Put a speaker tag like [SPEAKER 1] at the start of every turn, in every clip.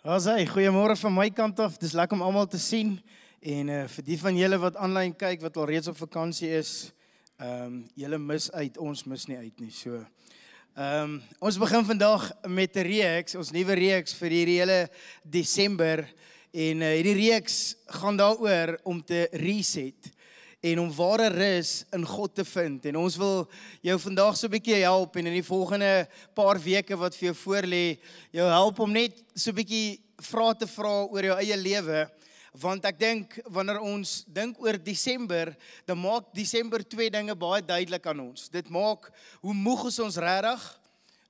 [SPEAKER 1] Goeiemôre van my kant af. Dis lekker om almal te sien en vir die van julle wat aanlyn kyk wat al reeds op vakansie is, julle mis uit, ons mis nie uit nie. So ons begin vandag met 'n reeks, ons nuwe reeks vir hierdie hele Desember en hierdie reeks gaan daaroor om te reset en om ware rus in God te vind. En ons wil jou vandag so 'n bietjie help en in die volgende paar weke wat vir jou voorlê, jou help om net so 'n bietjie vrae te vra oor jou eie lewe. Want ek dink wanneer ons dink oor Desember, dan maak Desember twee dinge baie duidelik aan ons. Dit maak hoe moeg is ons regtig,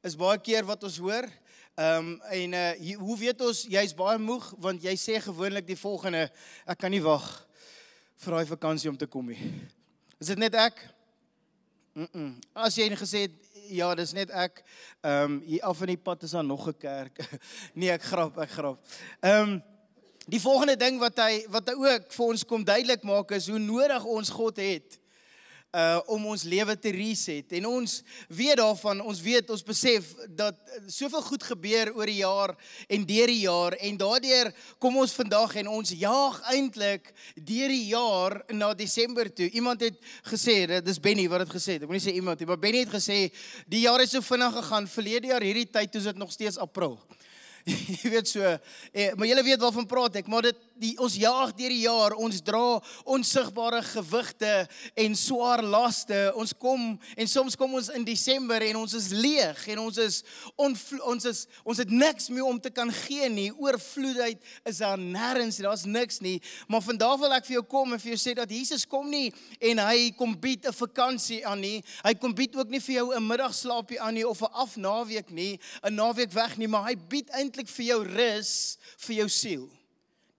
[SPEAKER 1] is baie keer wat ons hoor. Hoe weet ons jy's baie moeg, want jy sê gewoonlik die volgende: ek kan nie wag vir daai vakansie om te kom nie. Is dit net ek? As jy gesê het, ja, dis net ek, hier af in die pad is daar nog 'n kerk. Nee, ek grap. Die volgende ding wat hy ook vir ons kom duidelik maak is hoe nodig ons God het om ons lewe te reset. En ons weet daarvan, ons besef dat soveel goed gebeur oor die jaar en deur die jaar en daardeur kom ons vandag en ons jaag eintlik deur die jaar na Desember toe. Iemand het gesê, dis Benny wat het gesê het, ek moet nie sê iemand nie, maar Benny het gesê, die jaar het so vinnig gegaan, verlede jaar hierdie tyd toe is dit nog steeds April. Jy weet so, maar julle weet waarvan praat ek, maar ons jaag deur die jaar, ons dra onsigbare gewigte en swaar laste, ons soms kom ons in Desember en ons is leeg en ons het niks meer om te kan gee nie, oorvloedheid is daar nêrens, daar's niks nie, maar vandag wil ek vir jou kom en vir jou sê dat Jesus kom nie en hy kom bied 'n vakansie aan nie, hy kom bied ook nie vir jou 'n middagslaapie aan nie of 'n afnaweek nie, 'n naweek weg nie, maar hy bied eintlik vir jou rus vir jou siel.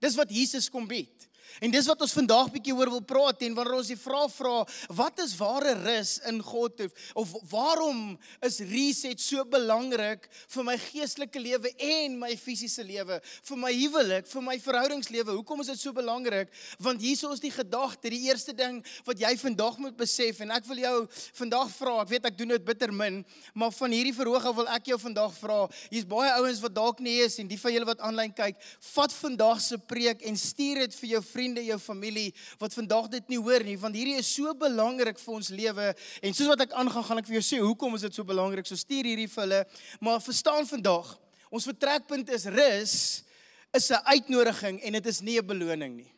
[SPEAKER 1] Dis wat Jesus kom bied. En dis wat ons vandag bietjie oor wil praat en wanneer ons die vraag vra, wat is ware rus in God of waarom is reset so belangrik vir my geestelike lewe en my fisiese lewe, vir my huwelik, vir my verhoudingslewe, hoekom is dit so belangrik? Want hier is ons die gedagte, die eerste ding wat jy vandag moet besef en ek wil jou vandag vra, ek weet ek doen dit bitter min, maar van hierdie verhoog af wil ek jou vandag vra, hier's baie ouens wat dalk nie is en die van julle wat aanlyn kyk, vat vandag se preek en stuur dit vir jou vriende, jou familie, wat vandag dit nie hoor nie, want hierdie is so belangrik vir ons lewe, en soos wat ek aangaan, gaan ek vir jou sê, hoekom is dit so belangrik, so stuur hierdie vir hulle, maar verstaan vandag, ons vertrekpunt is rus, is 'n uitnodiging, en dit is nie 'n beloning nie.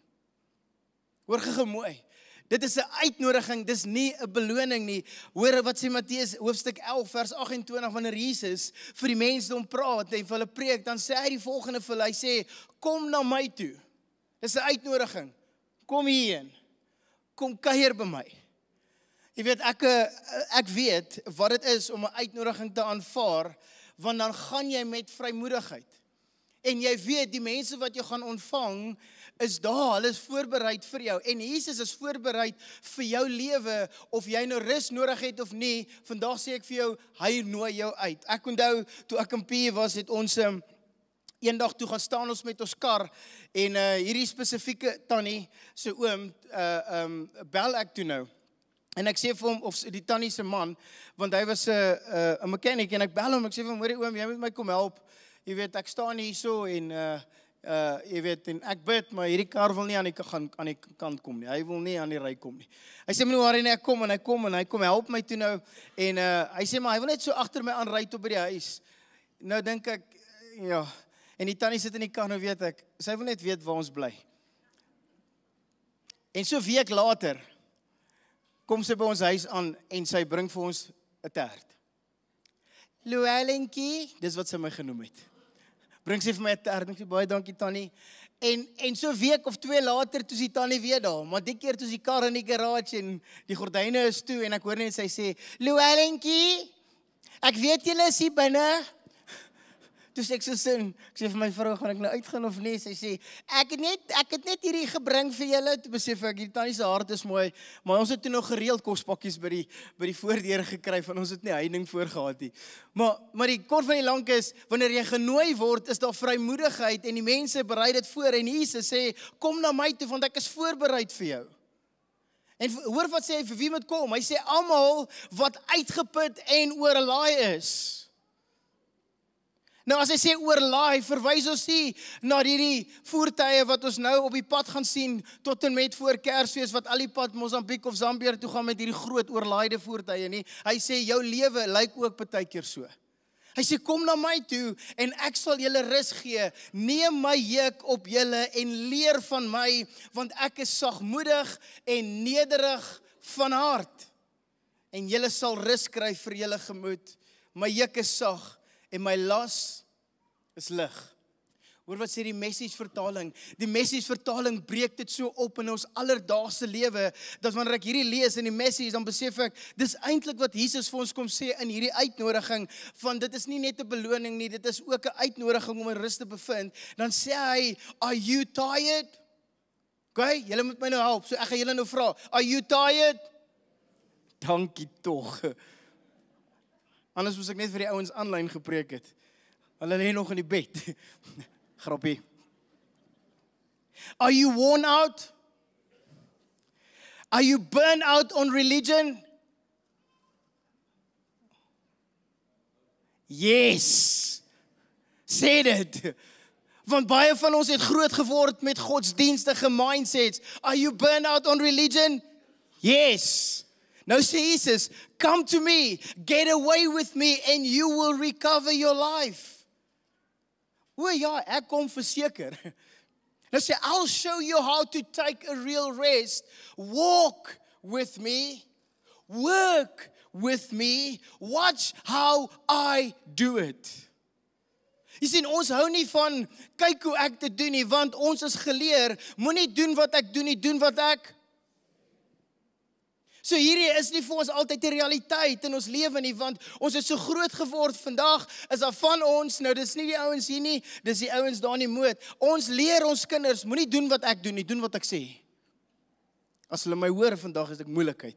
[SPEAKER 1] Hoor gou mooi, dit is 'n uitnodiging, dis nie 'n beloning nie. Hoor wat sê Matteus hoofstuk 11 vers 28, wanneer Jesus vir die mense om praat, en vir hulle preek, dan sê hy die volgende vir hulle, hy sê, kom na my toe. Dis 'n uitnodiging. Kom hierheen. Kom kuier by my. Jy weet, ek weet wat dit is om 'n uitnodiging te aanvaar, want dan gaan jy met vrymoedigheid. En jy weet, die mense wat jy gaan ontvang, is daar, hulle is voorbereid vir jou. En Jesus is voorbereid vir jou lewe, of jy nou rus nodig het of nie. Vandag sê ek vir jou, hy nooi jou uit. Ek onthou, toe ek in PE was, het ons eendag toe gaan staan ons met ons kar en hierdie spesifieke tannie se oom bel ek toe nou. En ek sê vir hom, of die tannie se man, want hy was 'n mechanic en ek bel hom, ek sê vir hom, hoorie oom, jy moet my kom help. Jy weet, ek staan hier so en jy weet, en ek bid, maar hierdie kar wil nie aan die kant kom nie. Hy wil nie aan die ry kom nie. Hy sê my nou waar ek kom en hy kom help my toe nou en hy sê maar hy wil net so agter my aanry tot by die huis. Nou dink ek, ja. En die tannie sit in die kar, nou weet ek, sy wil net weet waar ons bly. En so 'n week later, kom sy by ons huis aan, en sy bring vir ons 'n tert. Luelinkie, dis wat sy my genoem het. Bring sy vir my 'n tert, en ek sê, baie dankie tannie. En so 'n week of 2 later, toe is die tannie weer daar, maar die keer toe is die kar in die garage, en die gordyne is toe, en ek hoor net sy sê, Luelinkie, ek weet julle is hier binne. Toe sê ek so sin, ek sê vir my vrou, gaan ek nou uitgaan of nie? Sy sê, ek het net hierdie gebring vir julle, toe besef ek, die tannie se hart is mooi, maar ons het toe nog gereeld kospakkies by die voordeur gekry, van ons het nie heining voorgehad nie. Maar die kort van die lank is, wanneer jy genooi word, is daar vrymoedigheid, en die mense berei dit voor, en Jesus sê, kom na my toe, want ek is voorbereid vir jou. En hoor wat sê hy, vir wie moet kom? Hy sê, almal wat uitgeput en oorlaai is. Nou as hy sê oorlaai, verwys ons nie na hierdie voertuie wat ons nou op die pad gaan sien tot en met voor Kersfees wat al die pad Mosambiek of Zambië toe gaan met hierdie groot oorlaaide voertuie nie. Hy sê jou lewe lyk ook partykeer so. Hy sê kom na my toe en ek sal julle rus gee. Neem my juk op julle en leer van my, want ek is sagmoedig en nederig van hart. En julle sal rus kry vir julle gemoed. My juk is sag en my las is lig. Hoor wat sê die Message vertaling? Die Message vertaling breek dit so op in ons alledaagse lewe, dat wanneer ek hierdie lees in die Message, dan besef ek, dis eintlik wat Jesus vir ons kom sê in hierdie uitnodiging, van dit is nie net 'n beloning nie, dit is ook 'n uitnodiging om in rus te bevind. Dan sê hy, are you tired? Okay, julle moet my nou help, so ek gaan julle nou vra, are you tired? Dankie tog. Anders moes ek net vir die ouens aanlyn gepreek het. Hulle lê nog in die bed. Grappie. Are you worn out? Are you burned out on religion? Yes. Sê dit. Want baie van ons het groot geword met godsdienstige mindsets. Are you burned out on religion? Yes. Nou sê Jesus, come to me, get away with me and you will recover your life. O ja, ek kom verseker. Nou sê, I'll show you how to take a real rest. Walk with me. Work with me. Watch how I do it. Jy sien, ons hou nie van, kyk hoe ek dit doen nie, want ons is geleer, moenie doen wat ek doen nie, doen wat ek. So hierdie is nie vir ons altyd 'n realiteit in ons lewe nie, want ons het so groot geword vandag, is daar van ons, nou dis nie die ouens hier nie, dis die ouens daar in die moed. Ons leer ons kinders, moenie doen wat ek doen nie, doen wat ek sê. As hulle my hoor vandag, is ek moeilikheid.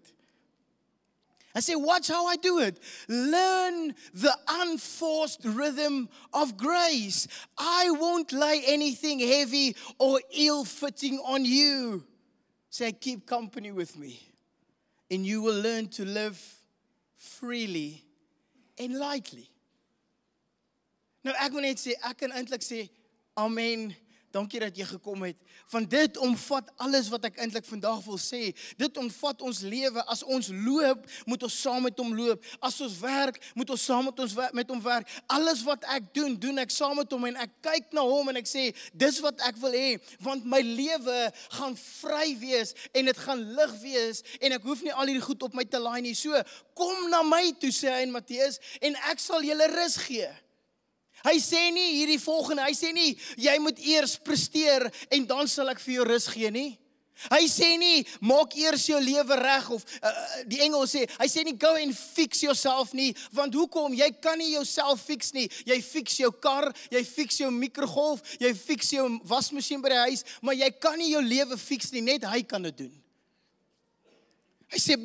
[SPEAKER 1] I say, watch how I do it. Learn the unforced rhythm of grace. I won't lay anything heavy or ill-fitting on you. Say, keep company with me. And you will learn to live freely and lightly. Nou ek wil net sê, ek kan eintlik sê, amen, dankie dat jy gekom het. Want dit omvat alles wat ek eintlik vandag wil sê. Dit omvat ons lewe. As ons loop, moet ons saam met hom loop. As ons werk, moet ons saam met hom werk. Alles wat ek doen, doen ek saam met hom en ek kyk na hom en ek sê, dis wat ek wil hê, want my lewe gaan vry wees en dit gaan lig wees en ek hoef nie al hierdie goed op my te laai nie. So, kom na my toe, sê hy in Matteus, en ek sal julle rus gee. Hy sê nie hierdie volgende, hy sê nie, jy moet eers presteer en dan sal ek vir jou rus gee nie. Hy sê nie, maak eers jou lewe reg, of die engel sê, hy sê nie, go and fix yourself nie, want hoekom, jy kan nie jouself fix nie, jy fix jou kar, jy fix jou mikrogolf, jy fix jou wasmasjien by die huis, maar jy kan nie jou lewe fix nie, net hy kan dit doen. Hy sê,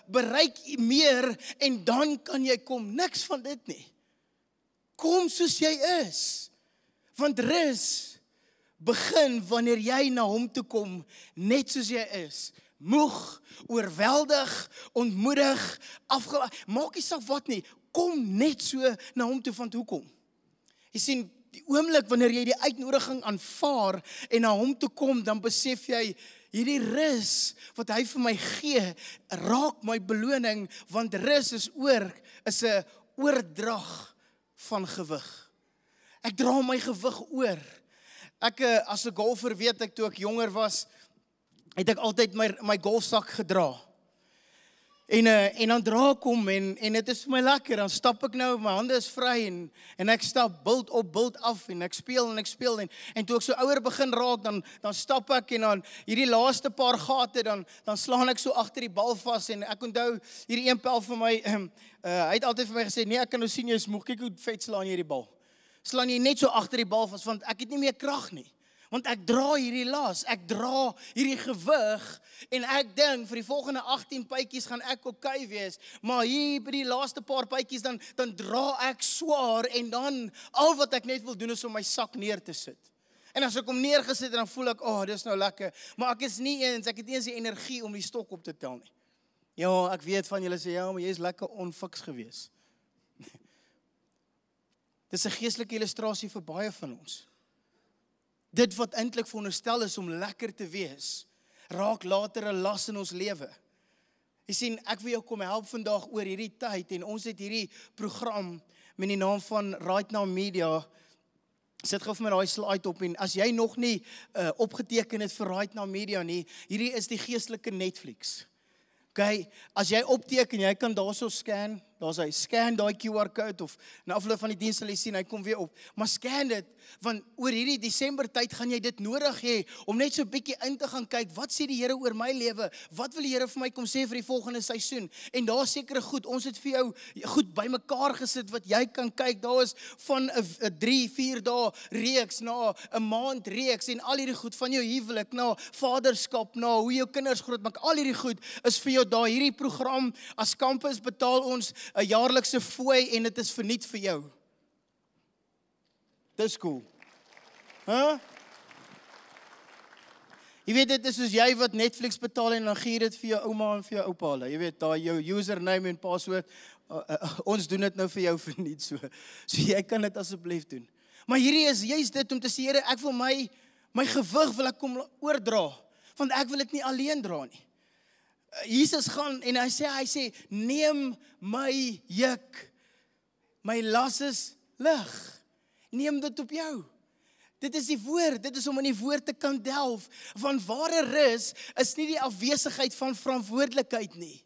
[SPEAKER 1] bereik meer en dan kan jy kom, niks van dit nie. Kom soos jy is, want rus begin wanneer jy na hom toe kom, net soos jy is. Moeg, oorweldig, ontmoedig, afgelaai, maak nie saak wat nie, kom net so na hom toe, want hoekom? Jy sien, die oomblik wanneer jy die uitnodiging aanvaar en na hom toe kom, dan besef jy, hierdie rus wat hy vir my gee, raak my beloning, want rus is 'n oordrag van gewig. Ek dra my gewig oor. Ek, as 'n golfer weet ek, toe ek jonger was, het ek altyd my golfsak gedra. En dan dra ek hom en dit is vir my lekker, dan stap ek nou, my hande is vry en ek stap bult op, bult af en ek speel en toe ek so ouer begin raak, dan stap ek en dan hierdie laaste paar gate, dan slaan ek so agter die bal vas en ek onthou, hierdie een pel vir my, hy het altyd vir my gesê, nee, ek kan nou sien jy is moeg, kyk hoe vet slaan jy hierdie bal. Slaan jy net so agter die bal vas, want ek het nie meer krag nie. Want ek dra hierdie las, ek dra hierdie gewig, en ek dink, vir die volgende 18 bytjies gaan ek okay wees, maar hier by die laaste paar bytjies, dan dra ek swaar, en dan, al wat ek net wil doen, is om my sak neer te sit. En as ek hom neergesit, dan voel ek, dis nou lekker, maar ek het nie eens die energie om die stok op te tel nie. Ja, ek weet van julle sê, ja, maar jy is lekker onfiks gewees. Dis 'n geestelike illustrasie vir baie van ons. Dit wat eintlik veronderstel is om lekker te wees, raak later 'n las in ons lewe. Jy sien, ek wil jou kom help vandag oor hierdie tyd en ons het hierdie program met die naam van Right Now Media. Sit gou vir my daai slide op en as jy nog nie opgeteken het vir Right Now Media nie, hierdie is die geestelike Netflix. Okay, as jy opteken, jy kan daarso scan, daar's hy, scan daai QR code of na afloop van die diens sal jy sien, hy kom weer op. Maar scan dit, want oor hierdie Desember tyd gaan jy dit nodig hê om net so 'n bietjie in te gaan kyk, wat sê die Here oor my lewe? Wat wil die Here vir my kom sê vir die volgende seisoen? En daar seker goed, ons het vir jou goed bymekaar gesit wat jy kan kyk. Daar is van 'n 3-4 dae reeks na 'n maand reeks en al hierdie goed van jou huwelik na vaderskap, na hoe jou kinders grootmaak. Al hierdie goed is vir jou daar. Hierdie program as kampus betaal ons 'n jaarlikse fooi en dit is verniet vir jou. Dis cool. Jy weet, dit is soos jy wat Netflix betaal en dan gee dit vir jou ouma en vir jou oupa hulle. Jy weet, daar jou username en password, ons doen dit nou vir jou verniet so. So jy kan dit asseblief doen. Maar hierdie is juist dit om te sê, Here, ek wil my gewig wil ek kom oordra, want ek wil dit nie alleen dra nie. Jesus gaan en hy sê, neem my juk, my las is lig. Neem dit op jou. Dit is die woord, dit is om in die woord te kan delf, want ware rus is nie die afwesigheid van verantwoordelikheid nie.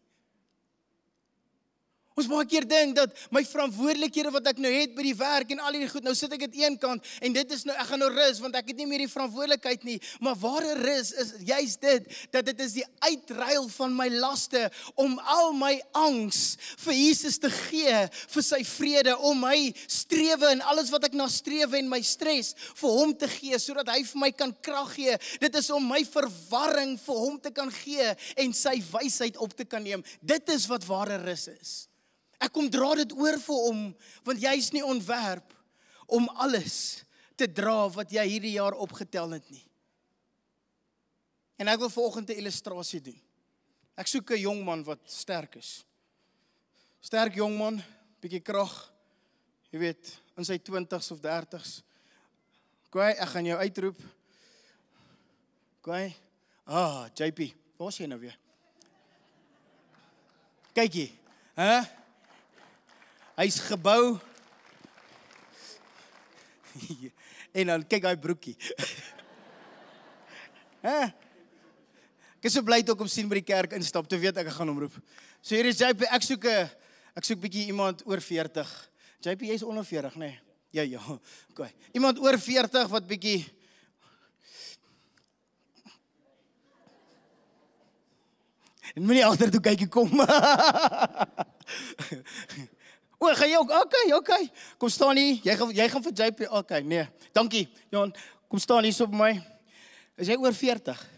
[SPEAKER 1] Ons baie keer dink dat my verantwoordelikhede wat ek nou het by die werk en al hierdie goed, nou sit ek dit een kant en dit is nou, ek gaan nou rus, want ek het nie meer die verantwoordelikheid nie, maar ware rus is juist dit, dat dit is die uitruil van my laste, om al my angs vir Jesus te gee, vir sy vrede, om my strewe en alles wat ek na strewe en my stres vir hom te gee, sodat hy vir my kan krag gee. Dit is om my verwarring vir hom te kan gee en sy wysheid op te kan neem. Dit is wat ware rus is. Ek kom dra dit oor vir hom, want jy is nie ontwerp om alles te dra wat jy hierdie jaar opgetel het nie. En ek wil vanoggend 'n illustrasie doen. Ek soek 'n jong man wat sterk is. Sterk jong man, bietjie krag, jy weet, in sy 20s of 30s. Kwai, ek gaan jou uitroep. Kwai, JP, waar is jy nou weer? Kyk hier, Hy's gebou. En dan kyk hy broekie. Ek is so bly toe ek hom sien by die kerk instap, te weet ek gaan hom roep. So hier is JP, ek soek bietjie iemand oor 40. JP, jy's onder 40, nee? Ja. Okay. Iemand oor 40 wat bietjie en moenie agter toe kyk, kom. Gaan jy ook? Okay. Kom staan hier. Jy gaan vir JP. Okay, nee. Dankie. Jan, kom staan hier so by my. Is jy oor 40?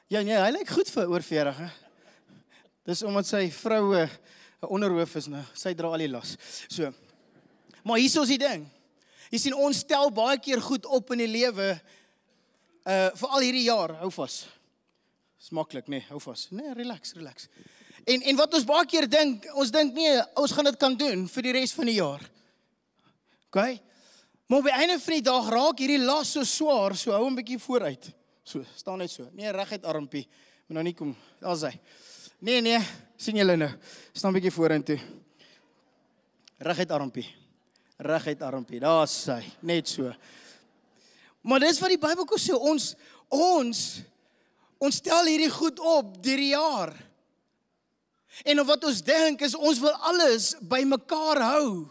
[SPEAKER 1] Ja, nee, hy lyk goed vir oor 40, hè. Dis omdat sy vrou 'n onderhoof is nou. Sy dra al die las. So. Maar hier is die ding. Jy sien, ons stel baie keer goed op in die lewe, vir al hierdie jaar. Hou vas. Dis maklik, nee, hou vas. Nee, relax. En wat ons baie keer dink, ons dink nee, ons gaan dit kan doen vir die res van die jaar. Okay? Maar op die einde van die dag raak hierdie las so swaar, so hou hom 'n bietjie vooruit. So, staan net so. Nee, reguit armpie. Moet nou nie kom. Daar's hy. Nee, sien julle nou. Staan 'n bietjie vorentoe. Reguit armpie. Daar's hy. Net so. Maar dis wat die Bybel sê, ons stel hierdie goed op deur die jaar. En wat ons dink is, ons wil alles by mekaar hou.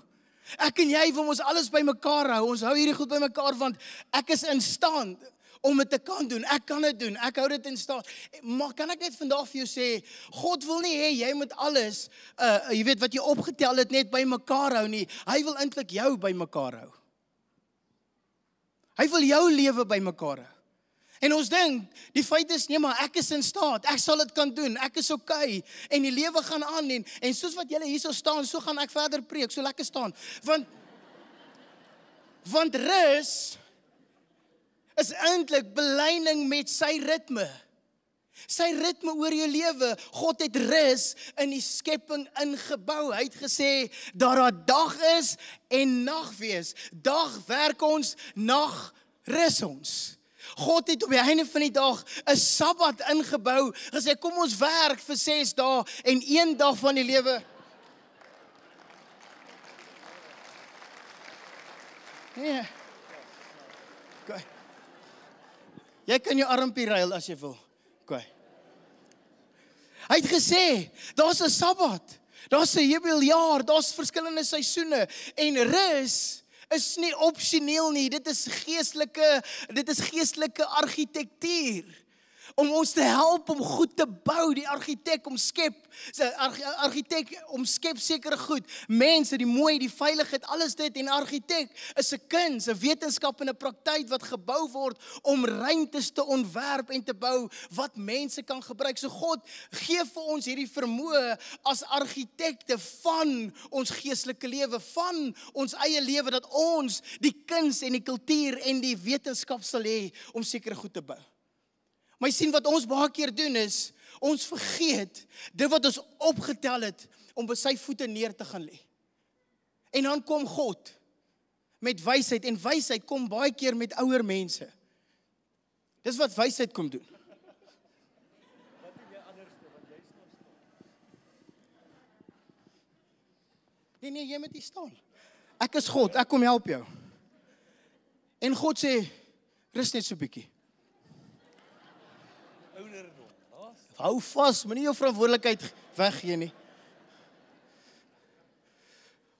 [SPEAKER 1] Ek en jy wil ons alles by mekaar hou. Ons hou hierdie goed by mekaar, want ek is in stand om dit te kan doen. Ek kan dit doen. Ek hou dit in stand. Maar kan ek net vandag vir jou sê, God wil nie hê jy moet alles, jy weet wat jy opgetel het, net by mekaar hou nie. Hy wil eintlik jou by mekaar hou. Hy wil jou lewe by mekaar hou. En ons dink, die feit is, nee maar ek is in staat, ek sal dit kan doen, ek is okay, en die lewe gaan aan, en soos wat julle hier so staan, so gaan ek verder preek, so lekker staan, want rus is eintlik belyning met sy ritme. Sy ritme oor jou lewe. God het rus in die skepping ingebou. Hy het gesê, daar dag is en nag wees. Dag werk ons, nag rus ons. God het op die einde van die dag 'n Sabbat ingebou. Gesê, kom ons werk vir 6 dae en 1 dag van die lewe. Nee. Okay. Jy kan jou armpie ruil as jy wil. Okay. Hy het gesê, daar's 'n Sabbat, daar's 'n jubeljaar, daar's verskillende seisoene en rus is nie opsioneel nie. Dit is geestelike argitektuur. Om ons te help om goed te bou, die argitek omskep sekere goed. Mense, die mooi, die veiligheid, alles dit. En argitek is 'n kuns, 'n wetenskap en 'n praktyk wat gebou word om ruimtes te ontwerp en te bou wat mense kan gebruik. So God gee vir ons hierdie vermoë as argitekte van ons geestelike lewe, van ons eie lewe, dat ons die kuns en die kultuur en die wetenskap sal hê om sekere goed te bou. Maar jy sien wat ons baie keer doen is, ons vergeet dit wat ons opgetel het om by sy voete neer te gaan lê. En dan kom God met wysheid en wysheid kom baie keer met ouer mense. Dis wat wysheid kom doen. Nee, jy moet hier staan. Ek is God, ek kom help jou. En God sê, rus net so 'n bietjie. Hou vas, moenie jou verantwoordelikheid weggee nie.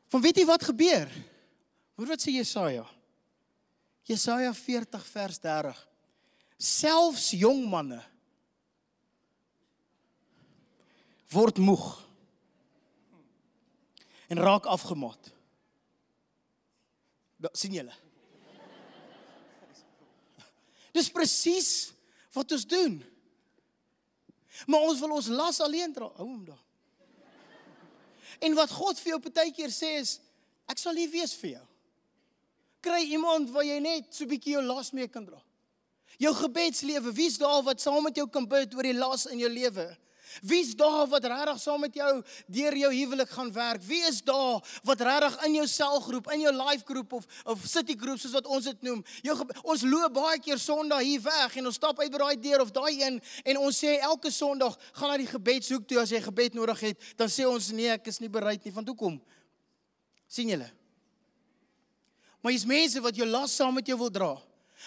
[SPEAKER 1] Van weet jy wat gebeur? Hoor wat sê Jesaja? Jesaja 40 vers 30. Selfs jong manne word moeg en raak afgemat. Sien julle? Dis presies wat ons doen. Maar ons wil ons las alleen dra. Hou hom daar. En wat God vir jou partykeer sê is, ek sal nie wees vir jou. Kry iemand waar jy net so 'n bietjie jou las mee kan dra. Jou gebedslewe, wie's daar wat saam met jou kan bid oor die las in jou lewe? Wie's daar wat regtig saam met jou deur jou huwelik gaan werk? Wie is daar wat regtig in jou selgroep, in jou life groep of city groep soos wat ons dit noem? Ons loop baie keer Sondag hier weg en ons stap uit by daai deur of daai een en ons sê elke Sondag gaan na die gebedshoek toe as jy gebed nodig het, dan sê ons nee, ek is nie bereid nie. Want hoekom? Sien julle? Maar jy's mense wat jou las saam met jou wil dra.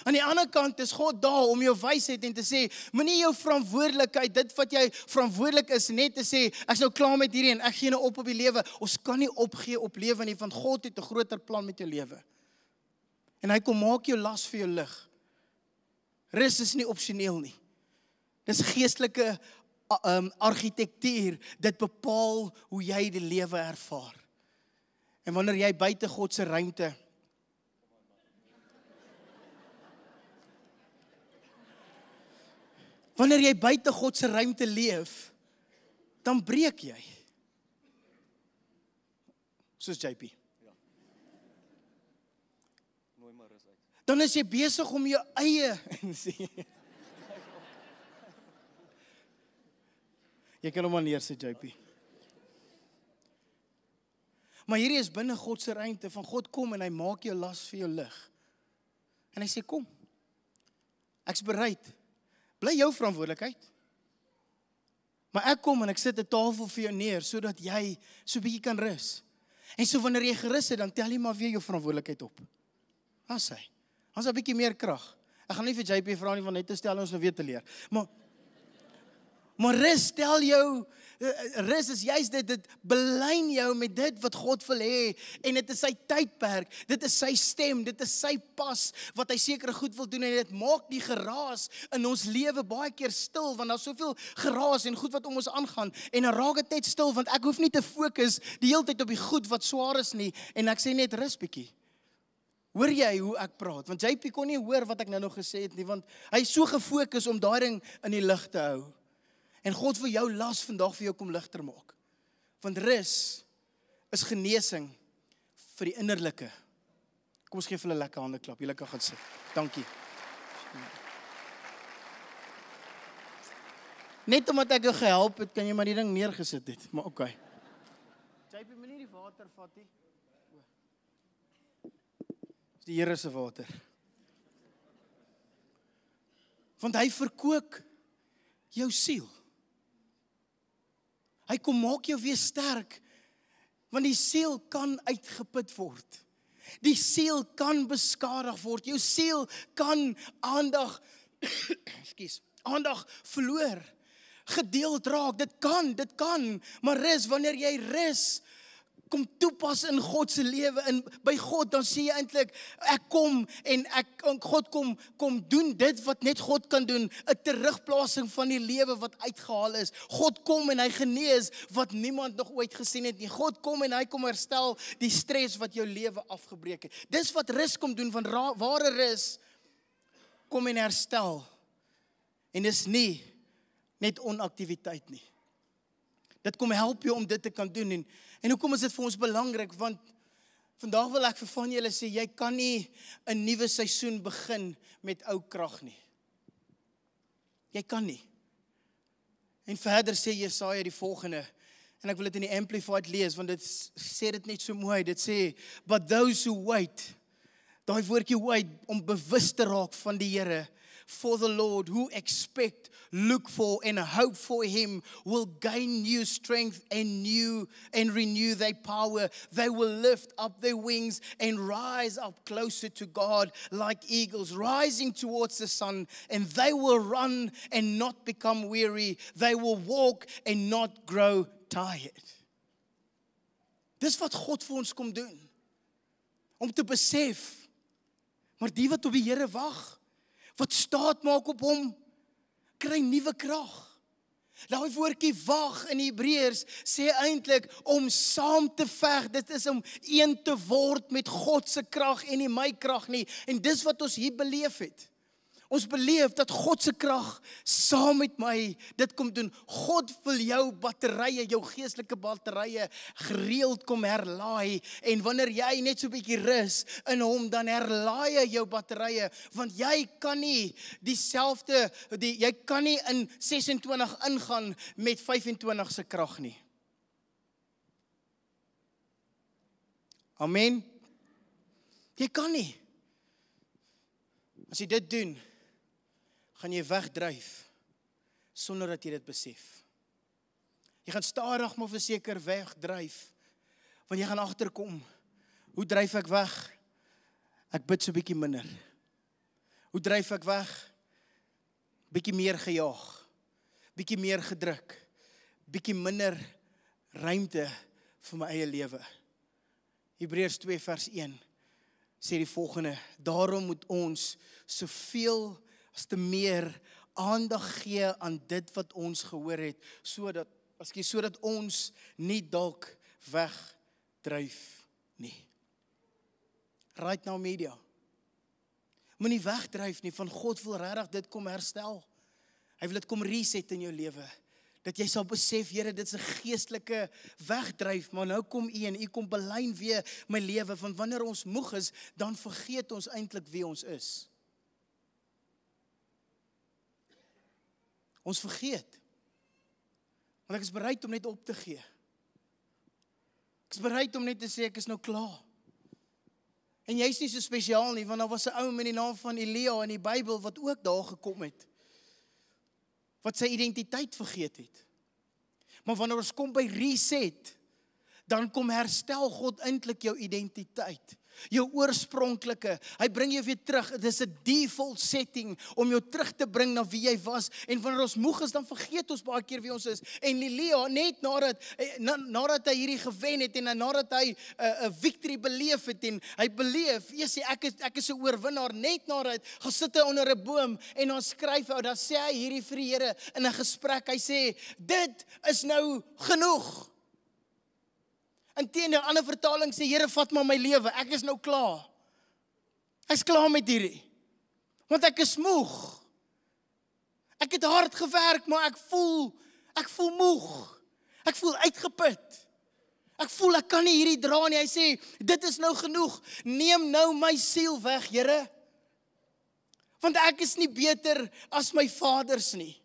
[SPEAKER 1] Aan die ander kant is God daar om jou wysheid en te sê, moenie jou verantwoordelikheid, dit wat jy verantwoordelik is, net te sê, ek is nou klaar met hierdie en ek gee nou op die lewe. Ons kan nie opgee op lewe nie, want God het 'n groter plan met jou lewe. En hy kom maak jou las vir jou lig. Rus is nie opsioneel nie. Dis geestelike argitektuur, dit bepaal hoe jy die lewe ervaar. En wanneer jy buite God se ruimte Wanneer jy buite God se ruimte leef, dan breek jy. Soos JP. Ja. Nooi maar rus uit. Dan is jy besig om jou eie Jy kan hom maar neersit, JP. Maar hierdie is binne God se ruimte, van God kom en hy maak jou las vir jou lig. En hy sê kom. Ek's bereid. Bly jou verantwoordelikheid. Maar ek kom en ek sit 'n tafel vir jou neer, sodat jy so 'n bietjie kan rus. En so wanneer jy gerus het, dan tel jy maar weer jou verantwoordelikheid op. As hy. Ons 'n bietjie meer krag. Ek gaan nie vir JP vra nie, van net te stel ons nou weer te leer. Maar rus, stel jou, rus is juist dit belyn jou met dit wat God wil hê, en dit is sy tydperk, dit is sy stem, dit is sy pas, wat hy sekere goed wil doen, en dit maak die geraas in ons lewe baie keer stil, want daar's soveel geraas en goed wat om ons aangaan, en dan raak dit net stil, want ek hoef nie te fokus die hele tyd op die goed wat swaar is nie, en ek sê net rus bietjie. Hoor jy hoe ek praat? Want JP kon nie hoor wat ek nou nog gesê het nie, want hy is so gefokus om daai ding in die lig te hou. En God wil jou las vandag vir jou kom ligter maak. Want rus is genesing vir die innerlike. Kom ons gee vir hulle lekker hande klap. Julle kan gaan sit. Dankie. Net omdat ek jou gehelp het, kan jy maar die ding neergesit het, maar okay. JP, moet nie die water vat nie. Dis die Here se water. Want hy verkoop jou siel. Hy kom maak jou weer sterk, want die siel kan uitgeput word. Die siel kan beskadig word. Jou siel kan aandag verloor, gedeeld raak. Dit kan, maar rus, wanneer jy rus, kom toepas in God se lewe, en by God, dan sê jy eintlik, ek kom, en God kom doen dit wat net God kan doen, 'n terugplasing van die lewe wat uitgehaal is. God kom en hy genees wat niemand nog ooit gesien het nie. God kom en hy kom herstel die stres wat jou lewe afgebreek het. Dis wat rus kom doen, van ware rus, kom en herstel. En dis nie net onaktiwiteit nie. Dit kom help jou om dit te kan doen. En hoekom is dit vir ons belangrik? Want vandag wil ek vir van julle sê, jy kan nie 'n nuwe seisoen begin met ou krag nie. Jy kan nie. En verder sê Jesaja die volgende, en ek wil dit in die Amplified lees, want dit sê dit net so mooi. Dit sê, but those who wait, daai woordjie wait, om bewus te raak van die Here, for the Lord, who expect, look for, and hope for Him, will gain new strength and renew their power. They will lift up their wings and rise up closer to God like eagles, rising towards the sun, and they will run and not become weary. They will walk and not grow tired. Dis wat God vir ons kom doen. Om te besef, maar die wat op die Here wag, wat staat maak op hom, kry nuwe krag. Daai woordjie wag in Hebreërs sê eintlik om saam te veg. Dit is om een te word met God se krag en nie my krag nie. En dis wat ons hier beleef het. Ons beleef dat God se krag saam met my dit kom doen. God wil jou batterye, jou geestelike batterye gereeld kom herlaai. En wanneer jy net so 'n bietjie rus in hom, dan herlaai hy jou batterye. Want jy kan nie jy kan nie in 26 ingaan met 25 se krag nie. Amen. Jy kan nie. As jy dit doen, gaan jy wegdryf, sonder dat jy dit besef. Jy gaan stadig maar verseker wegdryf, want jy gaan agterkom, hoe dryf ek weg? Ek bid so bietjie minder. Hoe dryf ek weg? Bietjie meer gejaag, bietjie meer gedruk, bietjie minder ruimte vir my eie lewe. Hebreërs 2 vers 1 sê die volgende, daarom moet ons soveel as te meer aandag gee aan dit wat ons gehoor het, sodat ons nie dalk wegdryf nie. Right now media. Moenie wegdryf nie, van God wil regtig dit kom herstel. Hy wil dit kom reset in jou lewe. Dat jy sal besef, Here, dit is 'n geestelike wegdryf, maar nou kom U en U kom belyn weer my lewe, want wanneer ons moeg is, dan vergeet ons eintlik wie ons is. Ons vergeet. Want ek is bereid om net op te gee. Ek is bereid om net te sê, ek is nou klaar. En jy's nie so spesiaal nie, want daar was 'n ou met die naam van Elia in die Bybel, wat ook daar gekom het. Wat sy identiteit vergeet het. Maar wanneer ons kom by reset, dan kom herstel God eintlik jou identiteit. Jou oorspronklike, hy bring jou weer terug. Dit is 'n default setting om jou terug te bring na wie jy was. En wanneer ons moeg is, dan vergeet ons baie keer wie ons is. En Elia, net nadat hy hierdie gewen het en nadat hy 'n victory beleef het en hy beleef, ek is 'n oorwinnaar, net nadat gaan sit hy onder 'n boom en dan skryf hy, dan sê hy hierdie vir die Here in 'n gesprek. Hy sê, dit is nou genoeg. Inteendeel, 'n ander vertaling sê, Here, vat maar my lewe, ek is nou klaar. Ek's klaar met hierdie. Want ek is moeg. Ek het hard gewerk, maar ek voel moeg. Ek voel uitgeput. Ek voel ek kan nie hierdie dra nie. Hy sê, dit is nou genoeg. Neem nou my siel weg, Here. Want ek is nie beter as my vaders nie.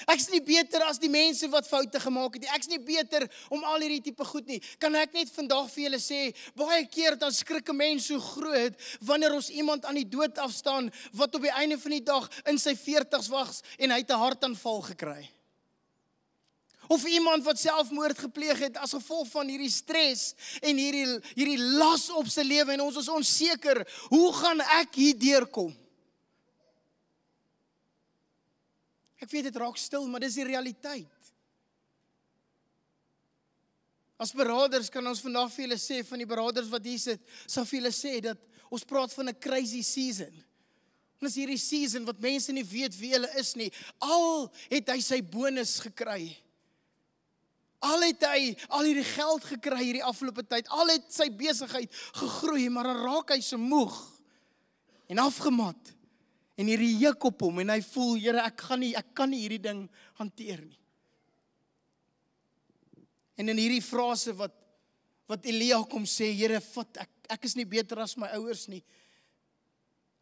[SPEAKER 1] Ek is nie beter as die mense wat foute gemaak het nie. Ek is nie beter om al hierdie tipe goed nie. Kan ek net vandag vir julle sê, baie keer dan skrik 'n mens so groot wanneer ons iemand aan die dood afstaan wat op die einde van die dag in sy 40's was en hy het 'n hartaanval gekry. Of iemand wat selfmoord gepleeg het as gevolg van hierdie stres en hierdie las op sy lewe en ons is onseker, hoe gaan ek hier deurkom? Ek weet dit raak stil, maar dis die realiteit. As beraders kan ons vandag vir julle sê, van die beraders wat hier sit, sal vir julle sê dat ons praat van 'n crazy season. En dis hierdie season wat mense nie weet wie hulle is nie. Al het hy sy bonus gekry. Al het hy al hierdie geld gekry hierdie afgelope tyd. Al het sy besigheid gegroei, maar dan raak hy so moeg en afgemat. En hierdie juk op hom en hy voel, Here, ek kan nie hierdie ding hanteer nie. En in hierdie frase wat Elia kom sê, Here, ek is nie beter as my ouers nie.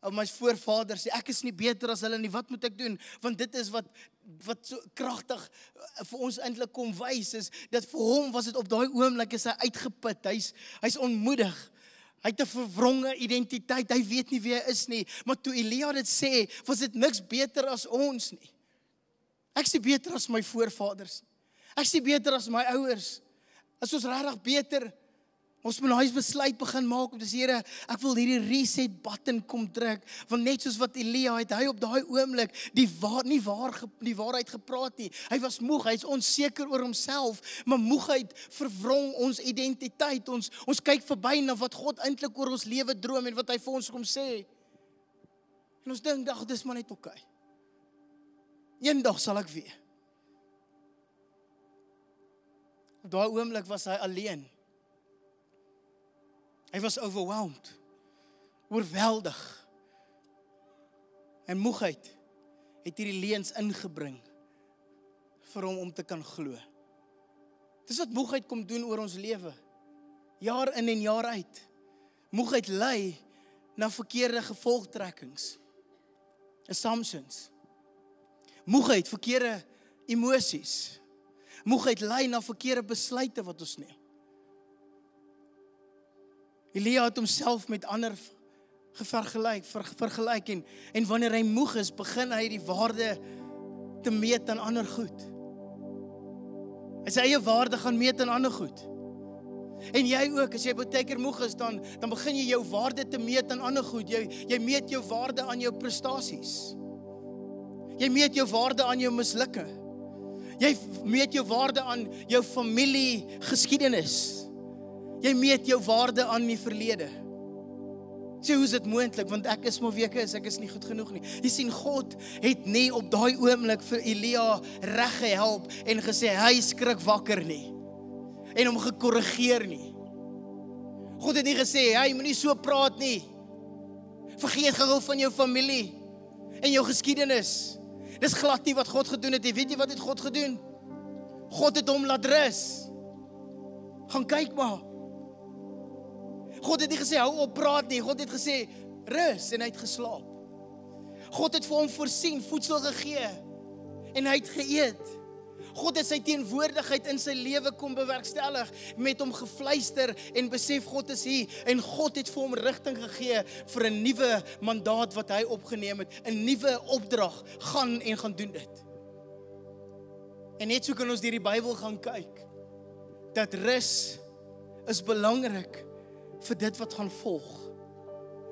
[SPEAKER 1] Of my voorvaders sê, ek is nie beter as hulle nie. Wat moet ek doen? Want dit is wat so kragtig vir ons eintlik kom wys is dat vir hom was dit op daai oomblik is hy uitgeput. Hy's onmoedig. Hy het 'n verwronge identiteit, hy weet nie wie hy is nie, maar toe Elia dit sê, was dit niks beter as ons nie. Ek is nie beter as my voorvaders. Ek is nie beter as my ouers. Is ons regtig beter? Ons moet 'n huis besluit begin maak om te sê, Here, ek wil hierdie reset button kom druk, want net soos wat Elia het hy op daai oomblik die waarheid gepraat nie. Hy was moeg, hy's onseker oor homself, maar moegheid verwrong ons identiteit. Ons kyk verby na wat God eintlik oor ons lewe droom en wat hy vir ons kom sê. En ons dink, dis maar net oké. Eendag sal ek weer. Op daai oomblik was hy alleen. Hy was overwhelmed, oorweldig. En moegheid het hierdie leuns ingebring vir hom om te kan glo. Dis wat moegheid kom doen oor ons lewe. Jaar in en jaar uit. Moegheid lei na verkeerde gevolgtrekkings. Assumptions. Moegheid, verkeerde emosies. Moegheid lei na verkeerde besluite wat ons neem. Elia het homself met ander vergelyk en wanneer hy moeg is, begin hy die waarde te meet aan ander goed. Hy sy eie waarde gaan meet aan ander goed. En jy ook, as jy baie keer moeg is, dan begin jy jou waarde te meet aan ander goed. Jy meet jou waarde aan jou prestasies. Jy meet jou waarde aan jou mislukke. Jy meet jou waarde aan jou familie geskiedenis. Jy meet jou waarde aan die verlede. Sê, hoe is dit moontlik? Want ek is maar wie ek is nie goed genoeg nie. Jy sien, God het nie op daai oomblik vir Elia reg gehelp en gesê, hy skrik wakker nie. En hom gekorrigeer nie. God het nie gesê, hy moenie so praat nie. Vergeet gou van jou familie en jou geskiedenis. Dis glad nie wat God gedoen het. Weet jy wat het God gedoen? God het hom laat rus. Gaan kyk maar. God het nie gesê, hou op praat nie. God het gesê, rus, en hy het geslaap. God het vir hom voorsien, voedsel gegee, en hy het geëet. God het sy teenwoordigheid in sy lewe kom bewerkstellig, met hom gefluister, en besef God is hier, en God het vir hom rigting gegee, vir 'n nuwe mandaat wat hy opgeneem het, 'n nuwe opdrag, gaan doen dit. En net so kan ons deur die Bybel gaan kyk, dat rus is belangrik, vir dit wat gaan volg.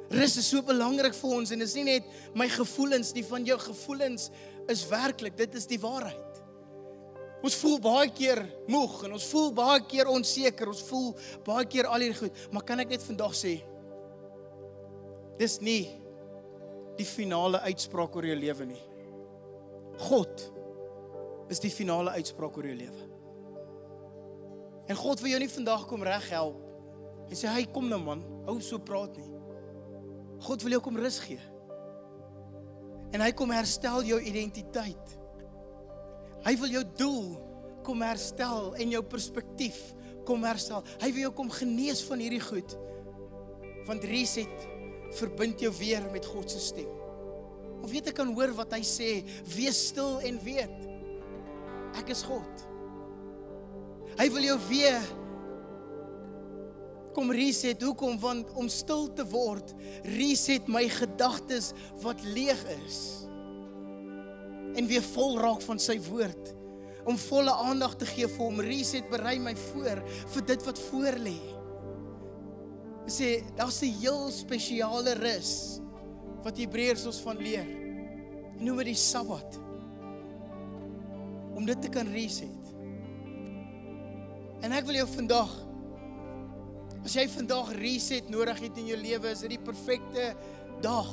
[SPEAKER 1] Rus is so belangrik vir ons, en is nie net my gevoelens, nie van jou gevoelens is werklik, dit is die waarheid. Ons voel baie keer moeg, en ons voel baie keer onseker, ons voel baie keer al hierdie goed, maar kan ek net vandag sê, dis nie die finale uitspraak oor jou lewe nie. God is die finale uitspraak oor jou lewe. En God wil jou nie vandag kom reg help, en sê, hy kom nou man, hou so praat nie. God wil jou kom rus gee. En hy kom herstel jou identiteit. Hy wil jou doel kom herstel en jou perspektief kom herstel. Hy wil jou kom genees van hierdie goed. Want reset verbind jou weer met God se stem. Of weet ek kan hoor wat hy sê, wees stil en weet. Ek is God. Hy wil jou weer kom reset. Hoekom? Want om stil te word, reset my gedagtes wat leeg is. En weer vol raak van sy woord. Om volle aandag te gee vir hom. Reset berei my voor vir dit wat voor lê. Hy sê, daar's 'n heel spesiale rus wat Hebreërs ons van leer. En noem dit die Sabbat. Om dit te kan reset. En ek wil jou vandag, as jy vandag reset nodig het in jou lewe, is dit die perfekte dag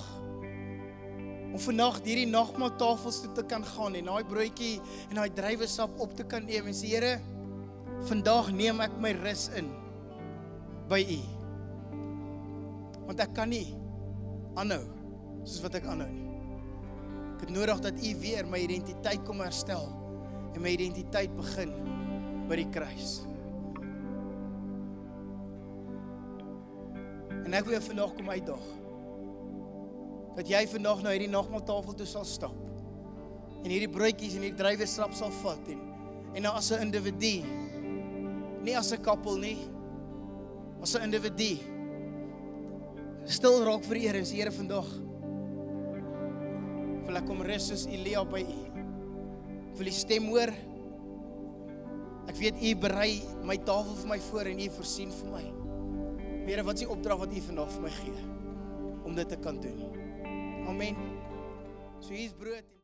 [SPEAKER 1] om vandag hierdie nagmaaltafels toe te kan gaan en daai broodjie en daai druiwesap op te kan neem en sê, Here, vandag neem ek my rus in by U. Want ek kan nie aanhou soos wat ek aanhou nie. Ek het nodig dat U weer my identiteit kom herstel en my identiteit begin by die kruis. En ek wil jou vandag kom uitdaag, dat jy vandag na hierdie nagmaaltafel toe sal stap, en hierdie broodjies en hierdie druiwesap sal vat, en nou as 'n individu, nie as 'n koppel nie, as 'n individu, stil raak vir die Here, en sê, Here, vandag, wil ek kom rus soos Elia by U. Ek wil U stem hoor, ek weet U berei my tafel vir my voor, en U voorsien vir my. Here, wat is die opdrag wat U vandag vir my gee, om dit te kan doen? Amen. So hier is brood.